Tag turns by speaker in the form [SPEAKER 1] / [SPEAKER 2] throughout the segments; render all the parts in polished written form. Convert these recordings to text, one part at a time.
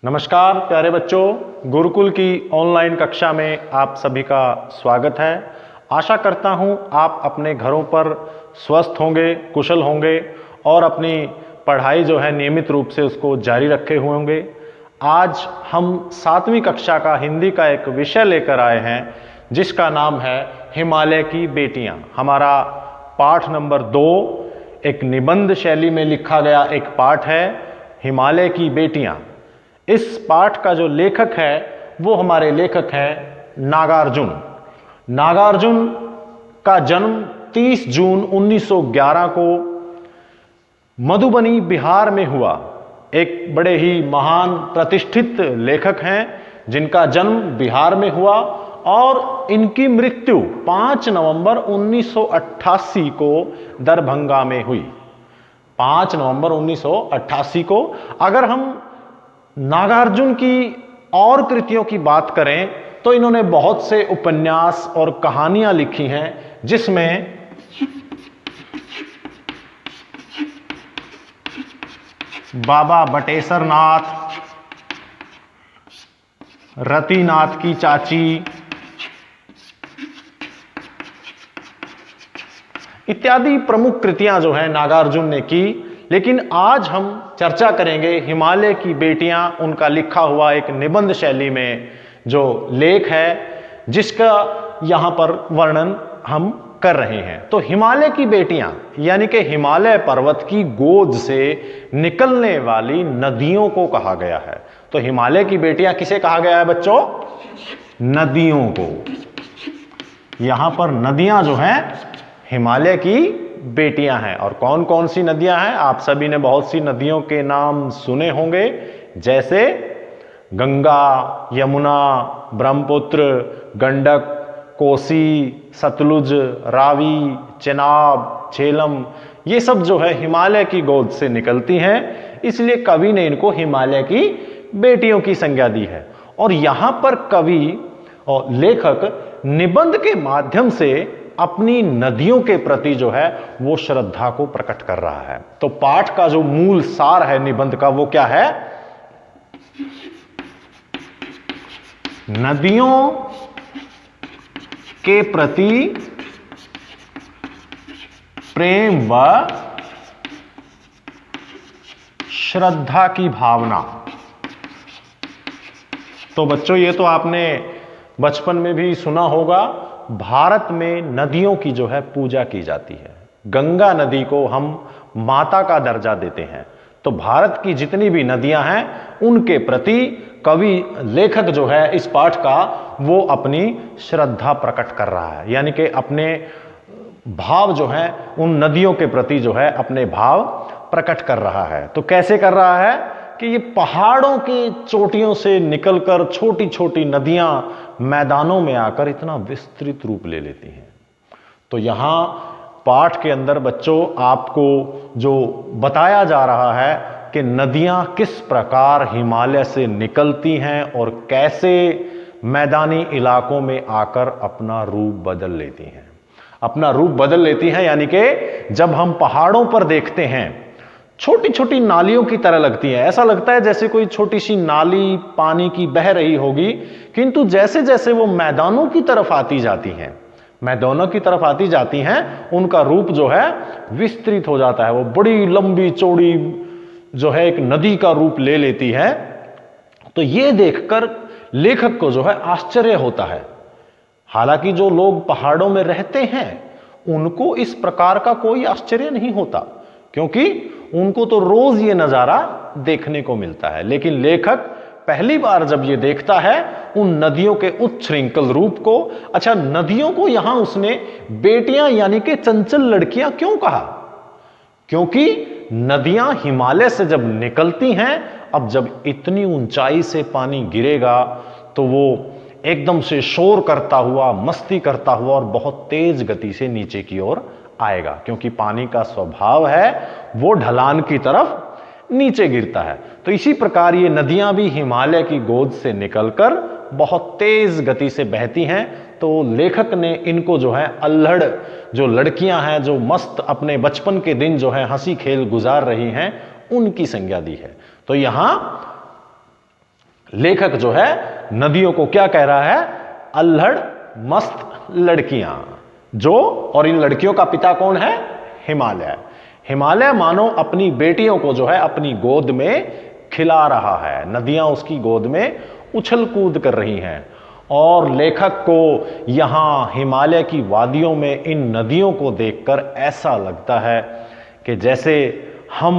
[SPEAKER 1] नमस्कार प्यारे बच्चों, गुरुकुल की ऑनलाइन कक्षा में आप सभी का स्वागत है। आशा करता हूं आप अपने घरों पर स्वस्थ होंगे, कुशल होंगे और अपनी पढ़ाई जो है नियमित रूप से उसको जारी रखे हुए होंगे। आज हम 7वीं कक्षा का हिंदी का एक विषय लेकर आए हैं जिसका नाम है हिमालय की बेटियां। हमारा पाठ नंबर 2 एक निबंध शैली में लिखा गया एक पाठ है, हिमालय की बेटियां। इस पाठ का जो लेखक है वो हमारे लेखक हैं नागार्जुन। नागार्जुन का जन्म 30 जून 1911 को मधुबनी बिहार में हुआ। एक बड़े ही महान प्रतिष्ठित लेखक हैं जिनका जन्म बिहार में हुआ और इनकी मृत्यु 5 नवंबर 1988 को दरभंगा में हुई। 5 नवंबर 1988 को। अगर हम नागार्जुन की और कृतियों की बात करें तो इन्होंने बहुत से उपन्यास और कहानियां लिखी हैं जिसमें बाबा बटेश्वर नाथ, रतिनाथ की चाची इत्यादि प्रमुख कृतियां जो है नागार्जुन ने की। लेकिन आज हम चर्चा करेंगे हिमालय की बेटियां, उनका लिखा हुआ एक निबंध शैली में जो लेख है जिसका यहां पर वर्णन हम कर रहे हैं। तो हिमालय की बेटियां यानी कि हिमालय पर्वत की गोद से निकलने वाली नदियों को कहा गया है। तो हिमालय की बेटियां किसे कहा गया है बच्चों? नदियों को। यहां पर नदियां जो हैं हिमालय की बेटियां हैं। और कौन कौन सी नदियां हैं? आप सभी ने बहुत सी नदियों के नाम सुने होंगे, जैसे गंगा, यमुना, ब्रह्मपुत्र, गंडक, कोसी, सतलुज, रावी, चेनाब, झेलम। ये सब जो है हिमालय की गोद से निकलती हैं, इसलिए कवि ने इनको हिमालय की बेटियों की संज्ञा दी है। और यहां पर कवि और लेखक निबंध के माध्यम से अपनी नदियों के प्रति जो है वो श्रद्धा को प्रकट कर रहा है। तो पाठ का जो मूल सार है निबंध का वो क्या है? नदियों के प्रति प्रेम व श्रद्धा की भावना। तो बच्चों ये तो आपने बचपन में भी सुना होगा, भारत में नदियों की जो है पूजा की जाती है। गंगा नदी को हम माता का दर्जा देते हैं। तो भारत की जितनी भी नदियां हैं उनके प्रति कवि लेखक जो है इस पाठ का वो अपनी श्रद्धा प्रकट कर रहा है, यानी कि अपने भाव जो है उन नदियों के प्रति जो है अपने भाव प्रकट कर रहा है। तो कैसे कर रहा है कि ये पहाड़ों की चोटियों से निकलकर छोटी छोटी नदियां मैदानों में आकर इतना विस्तृत रूप ले लेती हैं। तो यहां पाठ के अंदर बच्चों आपको जो बताया जा रहा है कि नदियां किस प्रकार हिमालय से निकलती हैं और कैसे मैदानी इलाकों में आकर अपना रूप बदल लेती हैं। अपना रूप बदल लेती हैं यानी कि जब हम पहाड़ों पर देखते हैं छोटी छोटी नालियों की तरह लगती है। ऐसा लगता है जैसे कोई छोटी सी नाली पानी की बह रही होगी, किंतु जैसे जैसे वो मैदानों की तरफ आती जाती हैं, मैदानों की तरफ आती जाती हैं, उनका रूप जो है विस्तृत हो जाता है। वो बड़ी लंबी चौड़ी जो है एक नदी का रूप ले लेती है। तो ये देखकर लेखक को जो है आश्चर्य होता है। हालांकि जो लोग पहाड़ों में रहते हैं उनको इस प्रकार का कोई आश्चर्य नहीं होता, क्योंकि उनको तो रोज ये नजारा देखने को मिलता है। लेकिन लेखक पहली बार जब ये देखता है उन नदियों के उच्छृंखल रूप को, अच्छा नदियों को यहां उसने बेटियां यानी कि चंचल लड़कियां क्यों कहा? क्योंकि नदियां हिमालय से जब निकलती हैं, अब जब इतनी ऊंचाई से पानी गिरेगा तो वो एकदम से शोर करता हुआ, मस्ती करता हुआ और बहुत तेज गति से नीचे की ओर आएगा, क्योंकि पानी का स्वभाव है वो ढलान की तरफ नीचे गिरता है। तो इसी प्रकार ये नदियां भी हिमालय की गोद से निकलकर बहुत तेज गति से बहती हैं। तो लेखक ने इनको जो है अल्हड़ जो लड़कियां हैं जो मस्त अपने बचपन के दिन जो है हंसी खेल गुजार रही हैं उनकी संज्ञा दी है। तो यहां लेखक जो है नदियों को क्या कह रहा है? अल्हड़ मस्त लड़कियां। जो, और इन लड़कियों का पिता कौन है? हिमालय। हिमालय मानो अपनी बेटियों को जो है अपनी गोद में खिला रहा है। नदियां उसकी गोद में उछल कूद कर रही हैं और लेखक को यहां हिमालय की वादियों में इन नदियों को देखकर ऐसा लगता है कि जैसे हम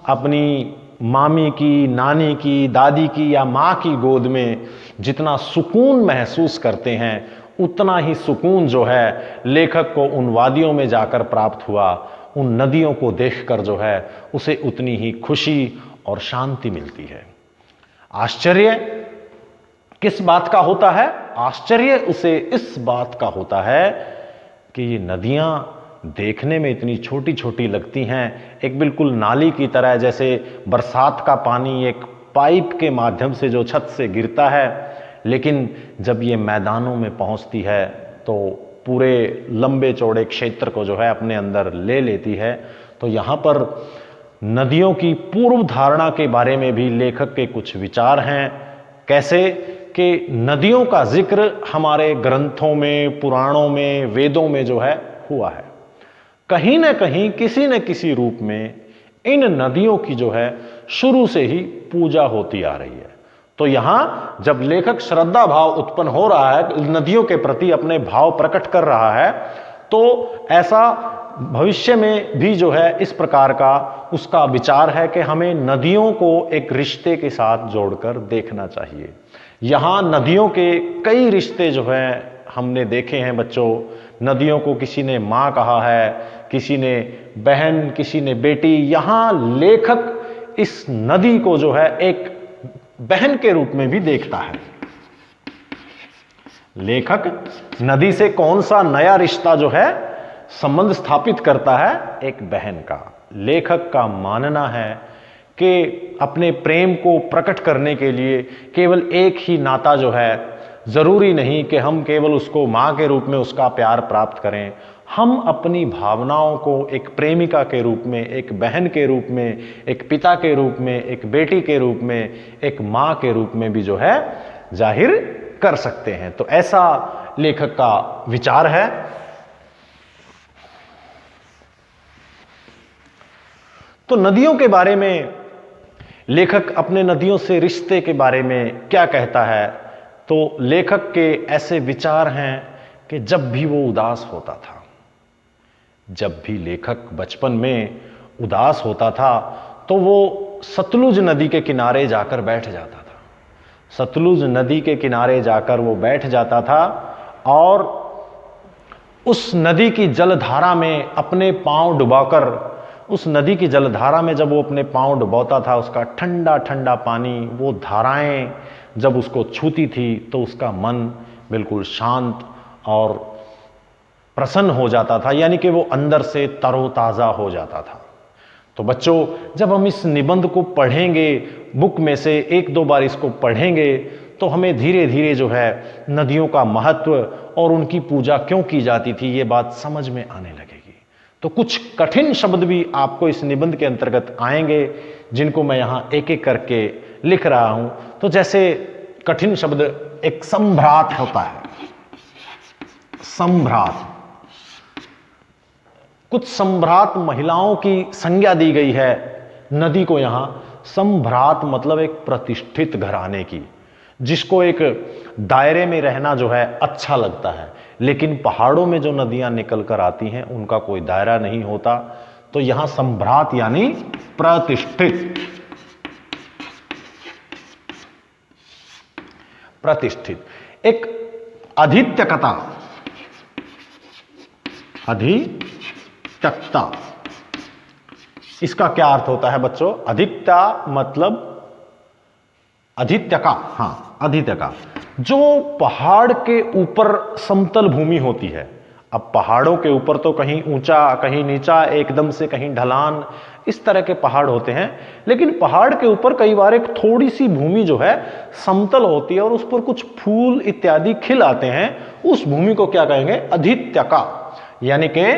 [SPEAKER 1] अपनी मामी की, नानी की, दादी की या माँ की गोद में जितना सुकून महसूस करते हैं, उतना ही सुकून जो है लेखक को उन वादियों में जाकर प्राप्त हुआ। उन नदियों को देखकर जो है उसे उतनी ही खुशी और शांति मिलती है। आश्चर्य किस बात का होता है? आश्चर्य उसे इस बात का होता है कि ये नदियां देखने में इतनी छोटी छोटी लगती हैं, एक बिल्कुल नाली की तरह, जैसे बरसात का पानी एक पाइप के माध्यम से जो छत से गिरता है, लेकिन जब ये मैदानों में पहुंचती है तो पूरे लंबे चौड़े क्षेत्र को जो है अपने अंदर ले लेती है। तो यहाँ पर नदियों की पूर्व धारणा के बारे में भी लेखक के कुछ विचार हैं। कैसे कि नदियों का जिक्र हमारे ग्रंथों में, पुराणों में, वेदों में जो है हुआ है। कहीं न कहीं किसी न किसी रूप में इन नदियों की जो है शुरू से ही पूजा होती आ रही है। तो यहां जब लेखक श्रद्धा भाव उत्पन्न हो रहा है, नदियों के प्रति अपने भाव प्रकट कर रहा है, तो ऐसा भविष्य में भी जो है इस प्रकार का उसका विचार है कि हमें नदियों को एक रिश्ते के साथ जोड़कर देखना चाहिए। यहां नदियों के कई रिश्ते जो है हमने देखे हैं बच्चों। नदियों को किसी ने मां कहा है, किसी ने बहन, किसी ने बेटी। यहां लेखक इस नदी को जो है एक बहन के रूप में भी देखता है। लेखक नदी से कौन सा नया रिश्ता जो है संबंध स्थापित करता है? एक बहन का। लेखक का मानना है कि अपने प्रेम को प्रकट करने के लिए केवल एक ही नाता जो है, जरूरी नहीं कि हम केवल उसको मां के रूप में उसका प्यार प्राप्त करें। हम अपनी भावनाओं को एक प्रेमिका के रूप में, एक बहन के रूप में, एक पिता के रूप में, एक बेटी के रूप में, एक मां के रूप में भी जो है जाहिर कर सकते हैं। तो ऐसा लेखक का विचार है। तो नदियों के बारे में लेखक अपने नदियों से रिश्ते के बारे में क्या कहता है? तो लेखक के ऐसे विचार हैं कि जब भी वो उदास होता था, जब भी लेखक बचपन में उदास होता था, तो वो सतलुज नदी के किनारे जाकर बैठ जाता था। सतलुज नदी के किनारे जाकर वो बैठ जाता था और उस नदी की जलधारा में अपने पांव डुबाकर, उस नदी की जलधारा में जब वो अपने पांव डुबाता था, उसका ठंडा ठंडा पानी, वो धाराएं जब उसको छूती थी तो उसका मन बिल्कुल शांत और प्रसन्न हो जाता था, यानी कि वो अंदर से तरोताजा हो जाता था। तो बच्चों, जब हम इस निबंध को पढ़ेंगे, बुक में से एक दो बार इसको पढ़ेंगे, तो हमें धीरे धीरे जो है नदियों का महत्व और उनकी पूजा क्यों की जाती थी ये बात समझ में आने लगेगी। तो कुछ कठिन शब्द भी आपको इस निबंध के अंतर्गत आएंगे, जिनको मैं यहां एक एक करके लिख रहा हूं। तो जैसे कठिन शब्द, एक संभ्रात होता है। संभ्रात, कुछ संभ्रात महिलाओं की संज्ञा दी गई है नदी को यहां। संभ्रात मतलब एक प्रतिष्ठित घराने की, जिसको एक दायरे में रहना जो है अच्छा लगता है। लेकिन पहाड़ों में जो नदियां निकल कर आती हैं उनका कोई दायरा नहीं होता। तो यहां संभ्रात यानी प्रतिष्ठित, प्रतिष्ठित। एक अधित्यकता, अधित्यकता, इसका क्या अर्थ होता है बच्चों? अधिकता मतलब अधित्यका, हाँ अधित्यका, जो पहाड़ के ऊपर समतल भूमि होती है। अब पहाड़ों के ऊपर तो कहीं ऊंचा, कहीं नीचा, एकदम से कहीं ढलान, इस तरह के पहाड़ होते हैं। लेकिन पहाड़ के ऊपर कई बार एक थोड़ी सी भूमि जो है समतल होती है और उस पर कुछ फूल इत्यादि खिल आते हैं। उस भूमि को क्या कहेंगे? अधित्यका। यानी कि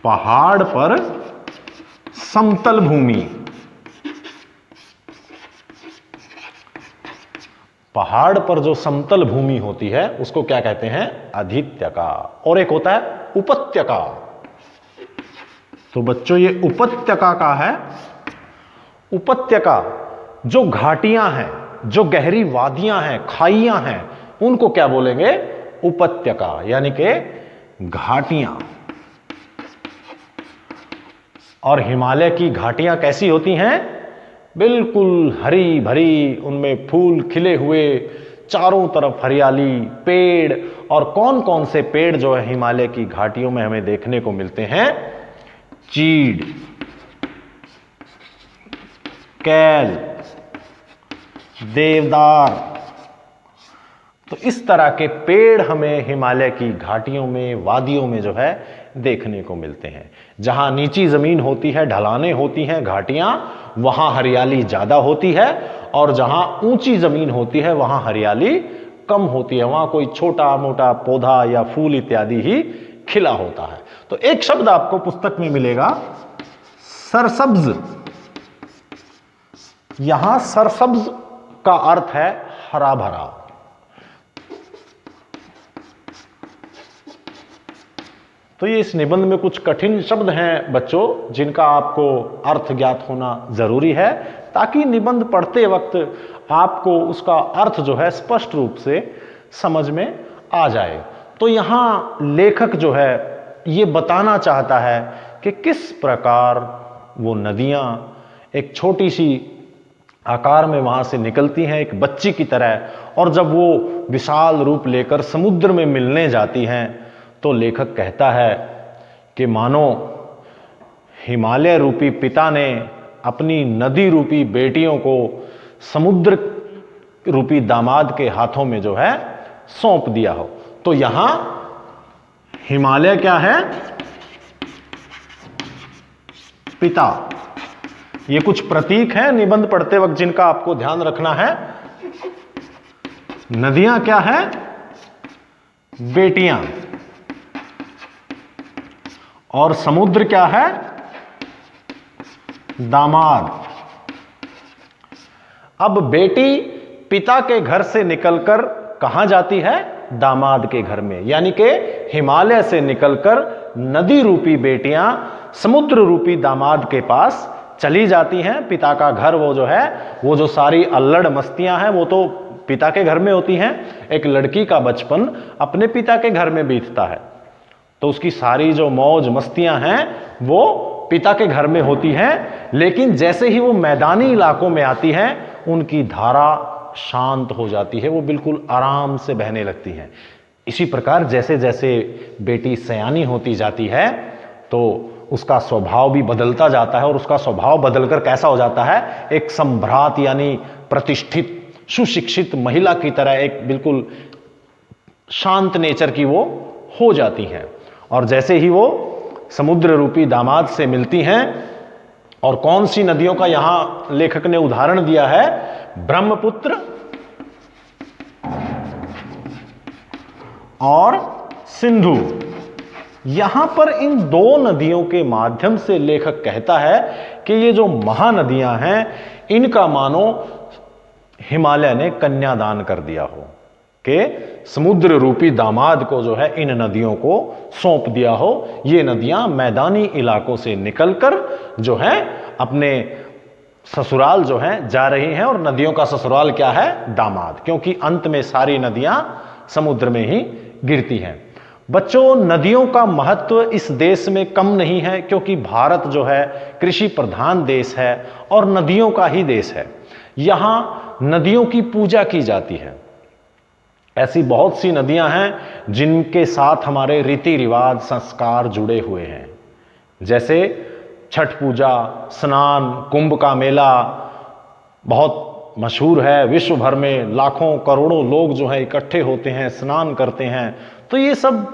[SPEAKER 1] पहाड़ पर समतल भूमि, पहाड़ पर जो समतल भूमि होती है उसको क्या कहते हैं? अधित्यका। और एक होता है उपत्यका। तो बच्चों ये उपत्यका का है। उपत्यका जो घाटियां हैं, जो गहरी वादियां हैं, खाइयां हैं, उनको क्या बोलेंगे? उपत्यका, यानी कि घाटियां। और हिमालय की घाटियां कैसी होती हैं? बिल्कुल हरी भरी, उनमें फूल खिले हुए, चारों तरफ हरियाली, पेड़। और कौन कौन से पेड़ जो है हिमालय की घाटियों में हमें देखने को मिलते हैं? चीड़, कैल, देवदार। तो इस तरह के पेड़ हमें हिमालय की घाटियों में, वादियों में जो है देखने को मिलते हैं। जहां नीची जमीन होती है, ढलानें होती हैं, घाटियां, वहां हरियाली ज्यादा होती है। और जहां ऊंची जमीन होती है वहां हरियाली कम होती है, वहां कोई छोटा मोटा पौधा या फूल इत्यादि ही खिला होता है। तो एक शब्द आपको पुस्तक में मिलेगा, सरसब्ज। यहां सरसब्ज का अर्थ है हरा भरा। तो ये इस निबंध में कुछ कठिन शब्द हैं बच्चों, जिनका आपको अर्थ ज्ञात होना जरूरी है, ताकि निबंध पढ़ते वक्त आपको उसका अर्थ जो है स्पष्ट रूप से समझ में आ जाए। तो यहां लेखक जो है ये बताना चाहता है कि किस प्रकार वो नदियां एक छोटी सी आकार में वहां से निकलती हैं, एक बच्ची की तरह, और जब वो विशाल रूप लेकर समुद्र में मिलने जाती हैं तो लेखक कहता है कि मानो हिमालय रूपी पिता ने अपनी नदी रूपी बेटियों को समुद्र रूपी दामाद के हाथों में जो है सौंप दिया हो। तो यहां हिमालय क्या है? पिता। ये कुछ प्रतीक हैं निबंध पढ़ते वक्त जिनका आपको ध्यान रखना है। नदियां क्या है? बेटियां। और समुद्र क्या है? दामाद। अब बेटी पिता के घर से निकलकर कहां जाती है? दामाद के घर में। यानी कि हिमालय से निकलकर नदी रूपी बेटियां समुद्र रूपी दामाद के पास चली जाती हैं। पिता का घर वो जो है, वो जो सारी अल्लड़ मस्तियां हैं वो तो पिता के घर में होती हैं। एक लड़की का बचपन अपने पिता के घर में बीतता है, तो उसकी सारी जो मौज मस्तियां हैं वो पिता के घर में होती हैं। लेकिन जैसे ही वो मैदानी इलाकों में आती हैं उनकी धारा शांत हो जाती है, वो बिल्कुल आराम से बहने लगती हैं। इसी प्रकार जैसे जैसे बेटी सयानी होती जाती है तो उसका स्वभाव भी बदलता जाता है, और उसका स्वभाव बदलकर कैसा हो जाता है? एक संभ्रात यानी प्रतिष्ठित सुशिक्षित महिला की तरह एक बिल्कुल शांत नेचर की वो हो जाती हैं। और जैसे ही वो समुद्र रूपी दामाद से मिलती हैं, और कौन सी नदियों का यहां लेखक ने उदाहरण दिया है? ब्रह्मपुत्र और सिंधु। यहां पर इन दो नदियों के माध्यम से लेखक कहता है कि ये जो महानदियां हैं इनका मानो हिमालय ने कन्यादान कर दिया हो, कि समुद्र रूपी दामाद को जो है इन नदियों को सौंप दिया हो। ये नदियां मैदानी इलाकों से निकलकर जो है अपने ससुराल जो है जा रही हैं, और नदियों का ससुराल क्या है? दामाद, क्योंकि अंत में सारी नदियां समुद्र में ही गिरती हैं। बच्चों, नदियों का महत्व इस देश में कम नहीं है, क्योंकि भारत जो है कृषि प्रधान देश है और नदियों का ही देश है। यहां नदियों की पूजा की जाती है। ऐसी बहुत सी नदियां हैं जिनके साथ हमारे रीति रिवाज संस्कार जुड़े हुए हैं, जैसे छठ पूजा, स्नान, कुंभ का मेला बहुत मशहूर है। विश्व भर में लाखों करोड़ों लोग जो है इकट्ठे होते हैं, स्नान करते हैं। तो ये सब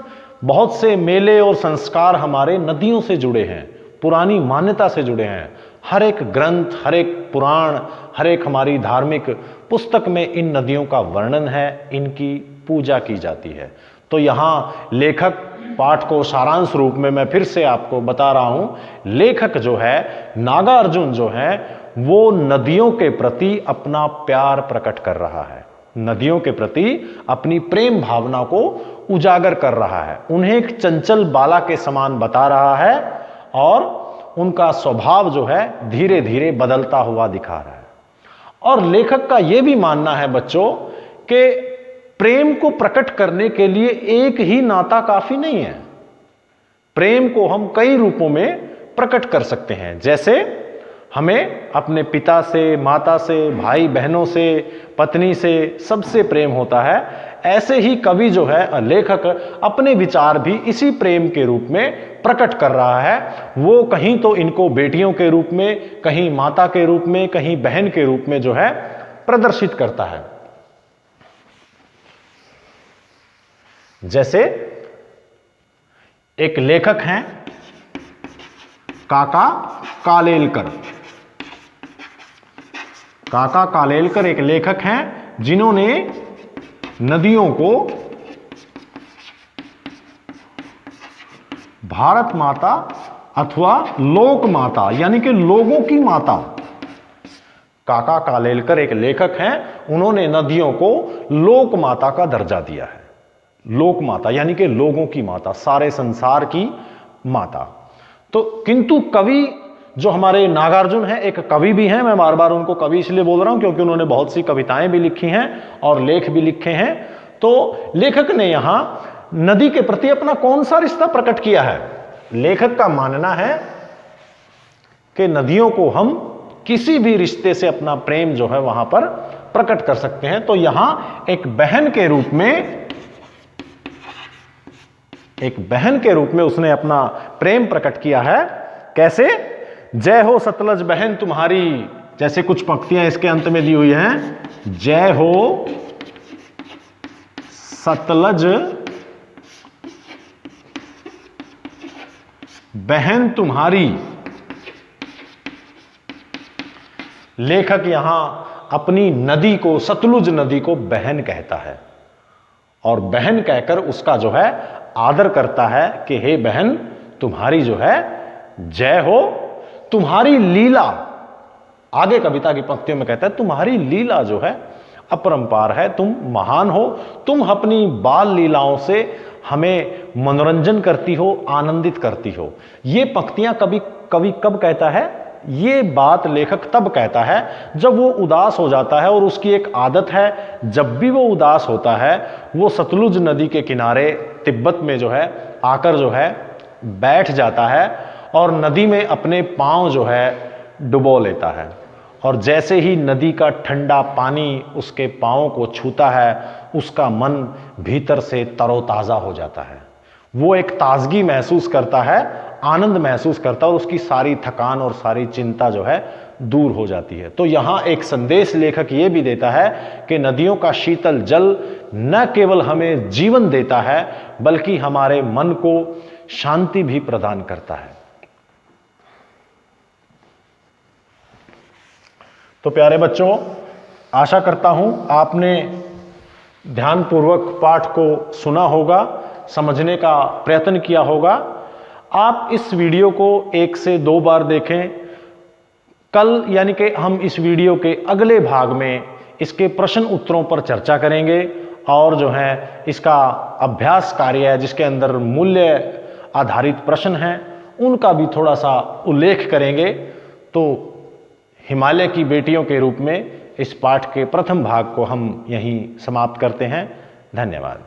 [SPEAKER 1] बहुत से मेले और संस्कार हमारे नदियों से जुड़े हैं, पुरानी मान्यता से जुड़े हैं। हर एक ग्रंथ, हर एक पुराण, हर एक हमारी धार्मिक पुस्तक में इन नदियों का वर्णन है, इनकी पूजा की जाती है। तो यहां लेखक, पाठ को सारांश रूप में मैं फिर से आपको बता रहा हूं, लेखक जो है नागार्जुन जो है वो नदियों के प्रति अपना प्यार प्रकट कर रहा है। नदियों के प्रति अपनी प्रेम भावना को उजागर कर रहा है, उन्हें एक चंचल बाला के समान बता रहा है और उनका स्वभाव जो है धीरे धीरे बदलता हुआ दिखा रहा है। और लेखक का यह भी मानना है बच्चों कि प्रेम को प्रकट करने के लिए एक ही नाता काफी नहीं है, प्रेम को हम कई रूपों में प्रकट कर सकते हैं। जैसे हमें अपने पिता से, माता से, भाई बहनों से, पत्नी से, सबसे प्रेम होता है, ऐसे ही कवि जो है, लेखक अपने विचार भी इसी प्रेम के रूप में प्रकट कर रहा है। वो कहीं तो इनको बेटियों के रूप में, कहीं माता के रूप में, कहीं बहन के रूप में जो है प्रदर्शित करता है। जैसे एक लेखक हैं काका कालेलकर। काका कालेलकर एक लेखक हैं जिन्होंने नदियों को भारत माता अथवा लोक माता यानी कि लोगों की माता, काका कालेलकर एक लेखक हैं, उन्होंने नदियों को लोक माता का दर्जा दिया है। लोक माता यानी कि लोगों की माता, सारे संसार की माता। तो किंतु कवि जो हमारे नागार्जुन हैं, एक कवि भी हैं, मैं बार बार उनको कवि इसलिए बोल रहा हूं क्योंकि उन्होंने बहुत सी कविताएं भी लिखी हैं और लेख भी लिखे हैं। तो लेखक ने यहां नदी के प्रति अपना कौन सा रिश्ता प्रकट किया है? लेखक का मानना है कि नदियों को हम किसी भी रिश्ते से अपना प्रेम जो है वहां पर प्रकट कर सकते हैं। तो यहां एक बहन के रूप में उसने अपना प्रेम प्रकट किया है। कैसे? जय हो सतलज बहन तुम्हारी, जैसे कुछ पंक्तियां इसके अंत में दी हुई हैं, जय हो सतलज बहन तुम्हारी। लेखक यहां अपनी नदी को, सतलुज नदी को बहन कहता है और बहन कहकर उसका जो है आदर करता है कि हे बहन तुम्हारी जो है जय हो, तुम्हारी लीला। आगे कविता की पंक्तियों में कहता है तुम्हारी लीला जो है अपरंपार है, तुम महान हो, तुम अपनी बाल लीलाओं से हमें मनोरंजन करती हो, आनंदित करती हो। ये पंक्तियां कवि कब कहता है? ये बात लेखक तब कहता है जब वो उदास हो जाता है और उसकी एक आदत है, जब भी वो उदास होता है वो सतलुज नदी के किनारे तिब्बत में जो है आकर जो है बैठ जाता है और नदी में अपने पांव जो है डुबो लेता है। और जैसे ही नदी का ठंडा पानी उसके पांवों को छूता है, उसका मन भीतर से तरोताजा हो जाता है, वो एक ताजगी महसूस करता है, आनंद महसूस करता है और उसकी सारी थकान और सारी चिंता जो है दूर हो जाती है। तो यहां एक संदेश लेखक ये भी देता है कि नदियों का शीतल जल न केवल हमें जीवन देता है बल्कि हमारे मन को शांति भी प्रदान करता है। तो प्यारे बच्चों, आशा करता हूं आपने ध्यानपूर्वक पाठ को सुना होगा, समझने का प्रयत्न किया होगा। आप इस वीडियो को 1 से 2 बार देखें। कल यानी कि हम इस वीडियो के अगले भाग में इसके प्रश्न उत्तरों पर चर्चा करेंगे और जो है इसका अभ्यास कार्य है जिसके अंदर मूल्य आधारित प्रश्न हैं उनका भी थोड़ा सा उल्लेख करेंगे। तो हिमालय की बेटियों के रूप में इस पाठ के प्रथम भाग को हम यहीं समाप्त करते हैं। धन्यवाद।